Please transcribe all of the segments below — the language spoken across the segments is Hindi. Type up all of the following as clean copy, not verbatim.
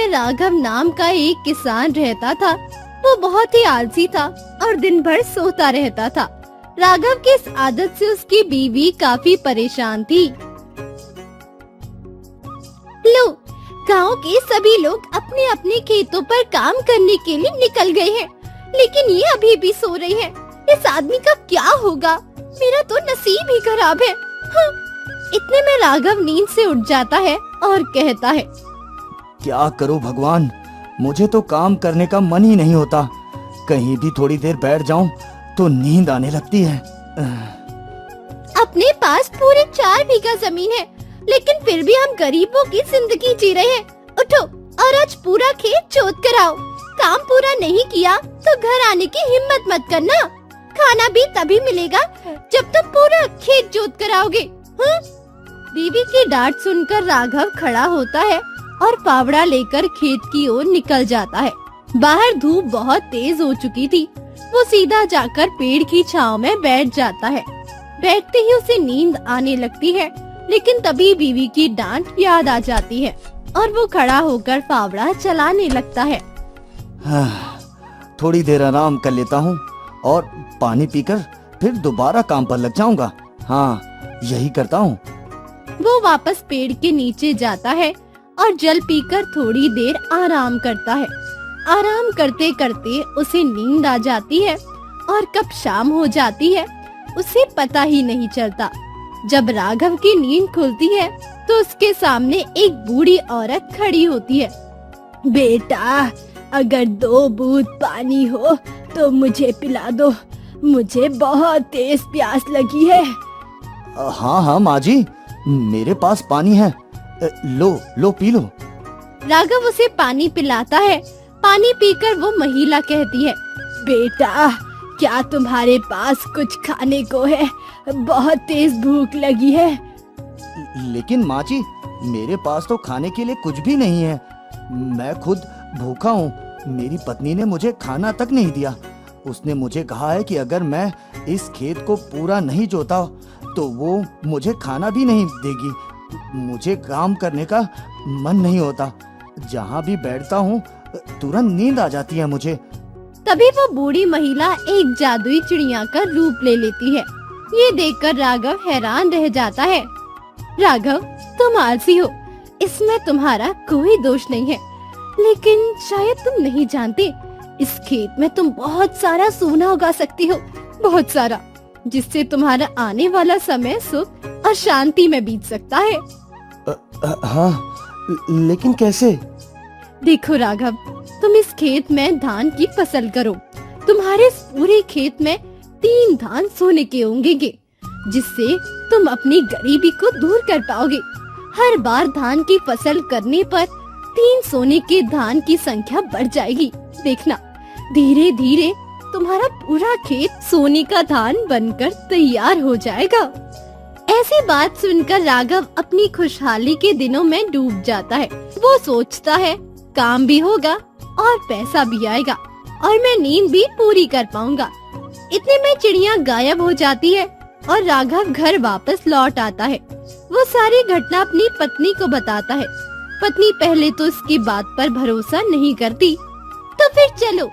में राघव नाम का एक किसान रहता था। वो बहुत ही आलसी था और दिन भर सोता रहता था। राघव की इस आदत से उसकी बीवी काफी परेशान थी। लो, गांव के सभी लोग अपने अपने खेतों पर काम करने के लिए निकल गए हैं, लेकिन ये अभी भी सो रहे हैं। इस आदमी का क्या होगा? मेरा तो नसीब ही खराब है। हाँ। इतने में राघव नींद से उठ जाता है और कहता है, क्या करूं भगवान, मुझे तो काम करने का मन ही नहीं होता। कहीं भी थोड़ी देर बैठ जाऊं तो नींद आने लगती है। अपने पास पूरे 4 बीघा जमीन है, लेकिन फिर भी हम गरीबों की जिंदगी जी रहे हैं। उठो और आज पूरा खेत जोत कर आओ। काम पूरा नहीं किया तो घर आने की हिम्मत मत करना। खाना भी तभी मिलेगा जब तुम पूरा खेत जोत कर आओगे। हाँ? बीवी की डांट सुनकर राघव खड़ा होता है और फावड़ा लेकर खेत की ओर निकल जाता है। बाहर धूप बहुत तेज हो चुकी थी। वो सीधा जाकर पेड़ की छांव में बैठ जाता है। बैठते ही उसे नींद आने लगती है, लेकिन तभी बीवी की डांट याद आ जाती है और वो खड़ा होकर फावड़ा चलाने लगता है। थोड़ी देर आराम कर लेता हूँ और पानी पीकर फिर दोबारा काम पर लग जाऊंगा। हाँ, यही करता हूँ। वो वापस पेड़ के नीचे जाता है और जल पीकर थोड़ी देर आराम करता है। आराम करते करते उसे नींद आ जाती है और कब शाम हो जाती है उसे पता ही नहीं चलता। जब राघव की नींद खुलती है तो उसके सामने एक बूढ़ी औरत खड़ी होती है। बेटा, अगर 2 बूंद पानी हो तो मुझे पिला दो, मुझे बहुत तेज प्यास लगी है। हाँ हाँ माँ जी, मेरे पास पानी है, लो पी लो। राघव उसे पानी पिलाता है। पानी पीकर वो महिला कहती है, बेटा, क्या तुम्हारे पास कुछ खाने को है? बहुत तेज भूख लगी है। लेकिन माँ जी, मेरे पास तो खाने के लिए कुछ भी नहीं है। मैं खुद भूखा हूँ। मेरी पत्नी ने मुझे खाना तक नहीं दिया। उसने मुझे कहा है कि अगर मैं इस खेत को पूरा नहीं जोता तो वो मुझे खाना भी नहीं देगी। मुझे काम करने का मन नहीं होता। जहाँ भी बैठता हूँ तुरंत नींद आ जाती है मुझे। तभी वो बूढ़ी महिला एक जादुई चिड़िया का रूप ले लेती है। ये देखकर राघव हैरान रह जाता है। राघव, तुम आलसी हो, इसमें तुम्हारा कोई दोष नहीं है। लेकिन शायद तुम नहीं जानते, इस खेत में तुम बहुत सारा सोना उगा सकती हो, बहुत सारा, जिससे तुम्हारा आने वाला समय सुख और शांति में बीत सकता है। हाँ, लेकिन कैसे? देखो राघव, तुम इस खेत में धान की फसल करो। तुम्हारे इस पूरे खेत में 3 धान सोने के होंगे, जिससे तुम अपनी गरीबी को दूर कर पाओगे। हर बार धान की फसल करने पर 3 सोने के धान की संख्या बढ़ जाएगी। देखना, धीरे धीरे तुम्हारा पूरा खेत सोने का धान बनकर तैयार हो जाएगा। ऐसी बात सुनकर राघव अपनी खुशहाली के दिनों में डूब जाता है। वो सोचता है, काम भी होगा और पैसा भी आएगा और मैं नींद भी पूरी कर पाऊंगा। इतने में चिड़िया गायब हो जाती है और राघव घर वापस लौट आता है। वो सारी घटना अपनी पत्नी को बताता है। पत्नी पहले तो इसकी बात पर भरोसा नहीं करती। तो फिर चलो,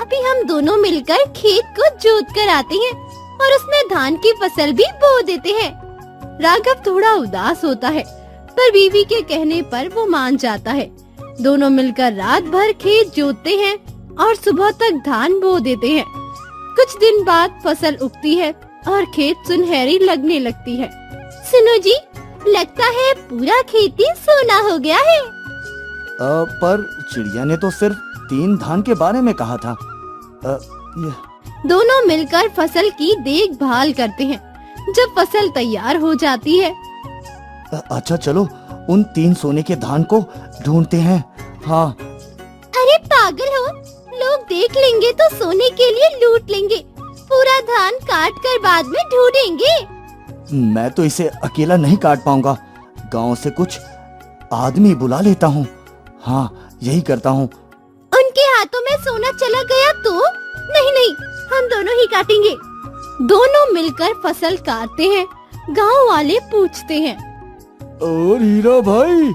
अभी हम दोनों मिलकर खेत को जोत कर आते हैं और उसमें धान की फसल भी बो देते हैं। राघव थोड़ा उदास होता है, पर बीवी के कहने पर वो मान जाता है। दोनों मिलकर रात भर खेत जोतते हैं और सुबह तक धान बो देते हैं। कुछ दिन बाद फसल उगती है और खेत सुनहरी लगने लगती है। सुनो जी, लगता है पूरा खेत ही सोना हो गया है। पर चिड़िया ने तो सिर्फ 3 धान के बारे में कहा था। दोनों मिलकर फसल की देखभाल करते हैं। जब फसल तैयार हो जाती है, अच्छा चलो उन 3 सोने के धान को ढूंढते हैं। हाँ। अरे पागल हो, लोग देख लेंगे तो सोने के लिए लूट लेंगे। पूरा धान काट कर बाद में ढूंढेंगे। मैं तो इसे अकेला नहीं काट पाऊंगा। गांव से कुछ आदमी बुला लेता हूँ। हाँ, यही करता हूँ। उनके हाथों में सोना चला गया तो? नहीं, हम दोनों ही काटेंगे। दोनों मिलकर फसल काटते हैं। गांव वाले पूछते हैं, और हीरा भाई,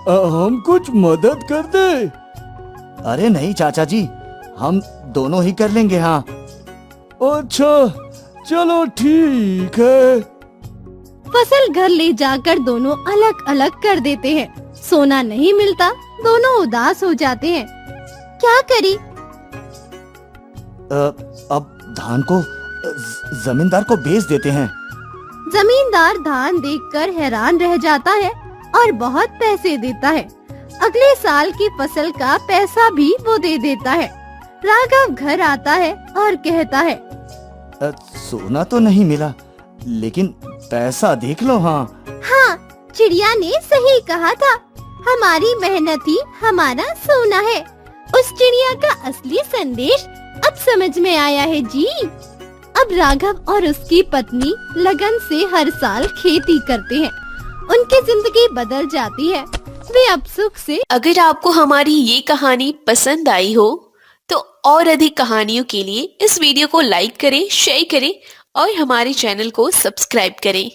हम कुछ मदद कर दे? अरे नहीं चाचा जी, हम दोनों ही कर लेंगे। हाँ अच्छा चलो ठीक है। फसल घर ले जाकर दोनों अलग अलग कर देते हैं। सोना नहीं मिलता, दोनों उदास हो जाते हैं। क्या करी? अब धान को जमींदार को बेच देते हैं। जमींदार धान देखकर हैरान रह जाता है और बहुत पैसे देता है। अगले साल की फसल का पैसा भी वो दे देता है। राघव घर आता है और कहता है, सोना तो नहीं मिला, लेकिन पैसा देख लो। हाँ हाँ, चिड़िया ने सही कहा था, हमारी मेहनत ही हमारा सोना है। उस चिड़िया का असली संदेश अब समझ में आया है जी। अब राघव और उसकी पत्नी लगन से हर साल खेती करते हैं। उनकी जिंदगी बदल जाती है। वे अब सुख से। अगर आपको हमारी ये कहानी पसंद आई हो तो और अधिक कहानियों के लिए इस वीडियो को लाइक करें, शेयर करें और हमारे चैनल को सब्सक्राइब करें।